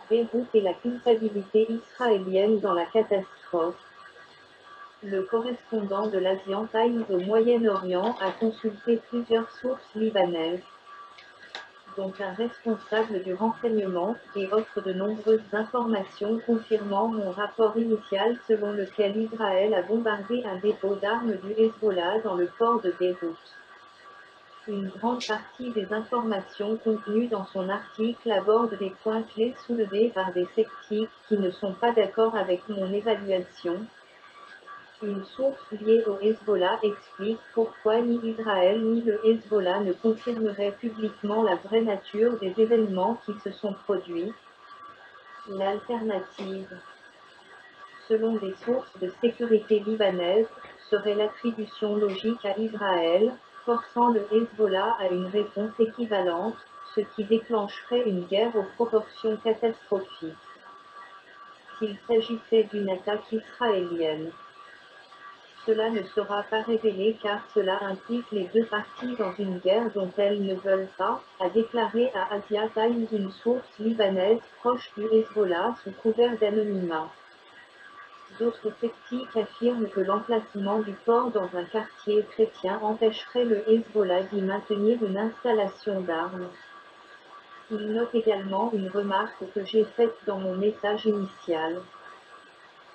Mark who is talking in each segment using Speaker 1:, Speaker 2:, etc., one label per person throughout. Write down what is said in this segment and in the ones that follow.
Speaker 1: Beyrouth et la culpabilité israélienne dans la catastrophe. Le correspondant de l'Asian Times au Moyen-Orient a consulté plusieurs sources libanaises, dont un responsable du renseignement, et offre de nombreuses informations confirmant mon rapport initial selon lequel Israël a bombardé un dépôt d'armes du Hezbollah dans le port de Beyrouth. Une grande partie des informations contenues dans son article aborde des points clés soulevés par des sceptiques qui ne sont pas d'accord avec mon évaluation. Une source liée au Hezbollah explique pourquoi ni Israël ni le Hezbollah ne confirmeraient publiquement la vraie nature des événements qui se sont produits. L'alternative, selon des sources de sécurité libanaises, serait l'attribution logique à Israël, forçant le Hezbollah à une réponse équivalente, ce qui déclencherait une guerre aux proportions catastrophiques. S'il s'agissait d'une attaque israélienne, cela ne sera pas révélé car cela implique les deux parties dans une guerre dont elles ne veulent pas, a déclaré à Asia Times une source libanaise proche du Hezbollah sous couvert d'anonymat. D'autres sceptiques affirment que l'emplacement du port dans un quartier chrétien empêcherait le Hezbollah d'y maintenir une installation d'armes. Ils notent également une remarque que j'ai faite dans mon message initial,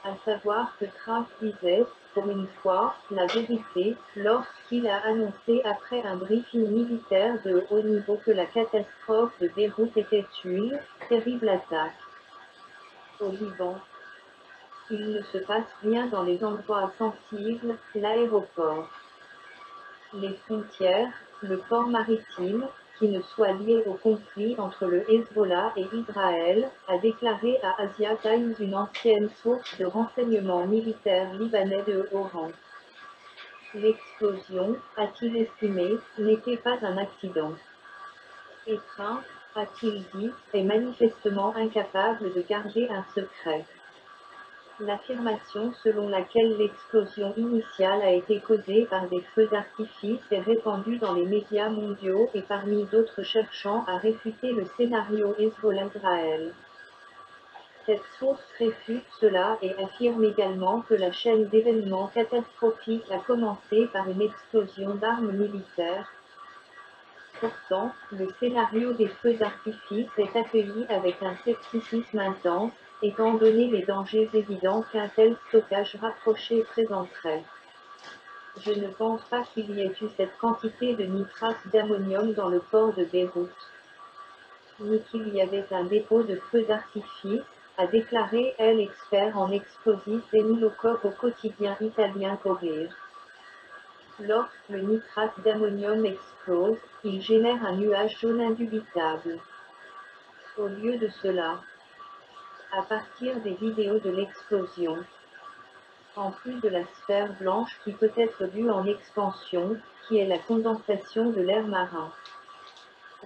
Speaker 1: à savoir que Trump disait, pour une fois, la vérité, lorsqu'il a annoncé après un briefing militaire de haut niveau que la catastrophe de Beyrouth était une terrible attaque. Au Liban, il ne se passe rien dans les endroits sensibles, l'aéroport, les frontières, le port maritime, qui ne soit lié au conflit entre le Hezbollah et Israël, a déclaré à Asia Times une ancienne source de renseignement militaire libanais de haut rang. L'explosion, a-t-il estimé, n'était pas un accident. Et Trump, a-t-il dit, est manifestement incapable de garder un secret. L'affirmation selon laquelle l'explosion initiale a été causée par des feux d'artifice est répandue dans les médias mondiaux et parmi d'autres cherchant à réfuter le scénario Hezbollah-Israël. Cette source réfute cela et affirme également que la chaîne d'événements catastrophiques a commencé par une explosion d'armes militaires. Pourtant, le scénario des feux d'artifice est accueilli avec un scepticisme intense, étant donné les dangers évidents qu'un tel stockage rapproché présenterait. Je ne pense pas qu'il y ait eu cette quantité de nitrate d'ammonium dans le port de Beyrouth, ni qu'il y avait un dépôt de feux d'artifice, a déclaré l'expert en explosifs Emilio Koch au quotidien italien Corriere. Lorsque le nitrate d'ammonium explose, il génère un nuage jaune indubitable. Au lieu de cela, à partir des vidéos de l'explosion, en plus de la sphère blanche qui peut être due en expansion, qui est la condensation de l'air marin,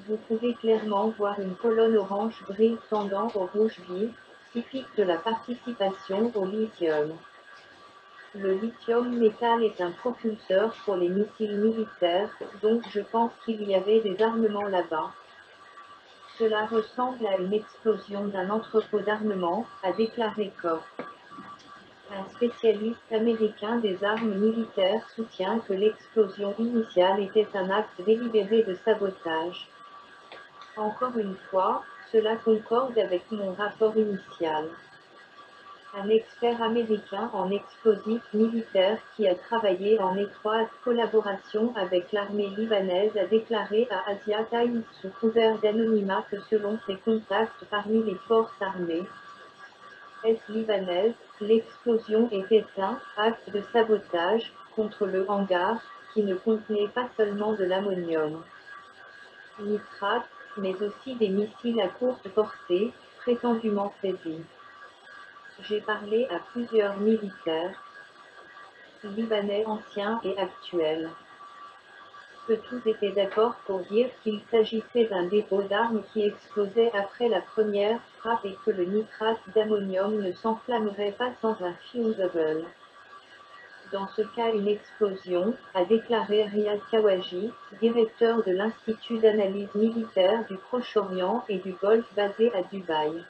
Speaker 1: vous pouvez clairement voir une colonne orange brille tendant au rouge vif, typique de la participation au lithium. Le lithium métal est un propulseur pour les missiles militaires, donc je pense qu'il y avait des armements là-bas. Cela ressemble à une explosion d'un entrepôt d'armement, a déclaré Koch. Un spécialiste américain des armes militaires soutient que l'explosion initiale était un acte délibéré de sabotage. Encore une fois, cela concorde avec mon rapport initial. Un expert américain en explosifs militaires qui a travaillé en étroite collaboration avec l'armée libanaise a déclaré à Asia Times sous couvert d'anonymat que selon ses contacts parmi les forces armées libanaises, l'explosion était un acte de sabotage contre le hangar, qui ne contenait pas seulement de l'ammonium nitrate, mais aussi des missiles à courte portée, prétendument saisis. J'ai parlé à plusieurs militaires libanais anciens et actuels. Que tous étaient d'accord pour dire qu'il s'agissait d'un dépôt d'armes qui explosait après la première frappe et que le nitrate d'ammonium ne s'enflammerait pas sans un fusible. Dans ce cas une explosion, a déclaré Riyad Kawaji, directeur de l'Institut d'analyse militaire du Proche-Orient et du Golfe basé à Dubaï.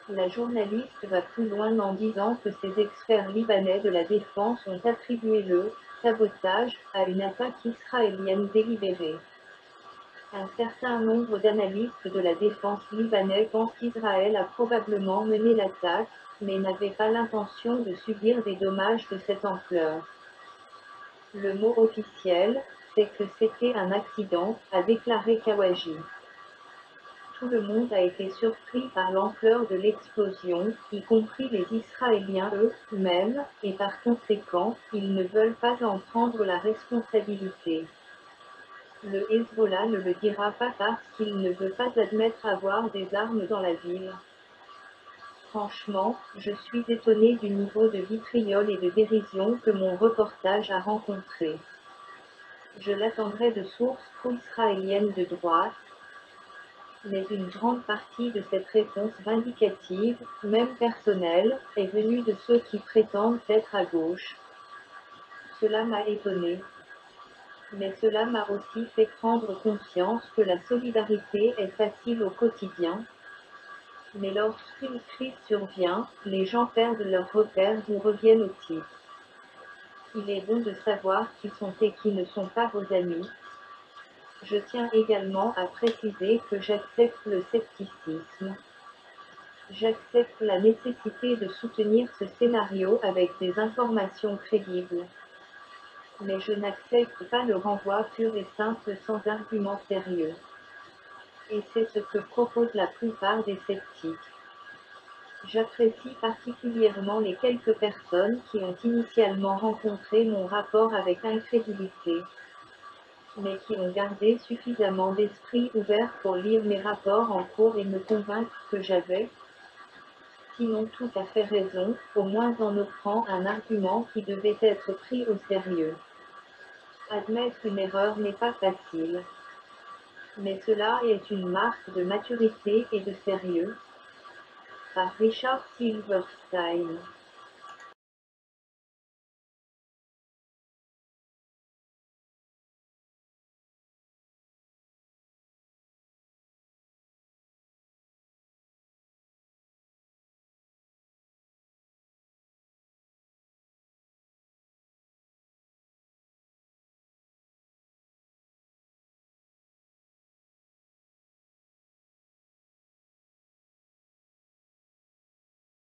Speaker 1: La journaliste va plus loin en disant que ces experts libanais de la défense ont attribué le sabotage à une attaque israélienne délibérée. Un certain nombre d'analystes de la défense libanais pensent qu'Israël a probablement mené l'attaque, mais n'avait pas l'intention de subir des dommages de cette ampleur. Le mot officiel, c'est que c'était un accident, a déclaré Kawaji. Tout le monde a été surpris par l'ampleur de l'explosion, y compris les Israéliens eux-mêmes, et par conséquent, ils ne veulent pas en prendre la responsabilité. Le Hezbollah ne le dira pas parce qu'il ne veut pas admettre avoir des armes dans la ville. Franchement, je suis étonné du niveau de vitriol et de dérision que mon reportage a rencontré. Je l'attendrai de sources pro-israéliennes de droite, mais une grande partie de cette réponse vindicative, même personnelle, est venue de ceux qui prétendent être à gauche. Cela m'a étonné. Mais cela m'a aussi fait prendre conscience que la solidarité est facile au quotidien. Mais lorsqu'une crise survient, les gens perdent leurs repères ou reviennent au titre. Il est bon de savoir qui sont et qui ne sont pas vos amis. Je tiens également à préciser que j'accepte le scepticisme. J'accepte la nécessité de soutenir ce scénario avec des informations crédibles. Mais je n'accepte pas le renvoi pur et simple sans argument sérieux. Et c'est ce que proposent la plupart des sceptiques. J'apprécie particulièrement les quelques personnes qui ont initialement rencontré mon rapport avec incrédulité, mais qui ont gardé suffisamment d'esprit ouvert pour lire mes rapports en cours et me convaincre que j'avais, sinon tout à fait raison, au moins en offrant un argument qui devait être pris au sérieux. Admettre une erreur n'est pas facile, mais cela est une marque de maturité et de sérieux. Par Richard Silverstein.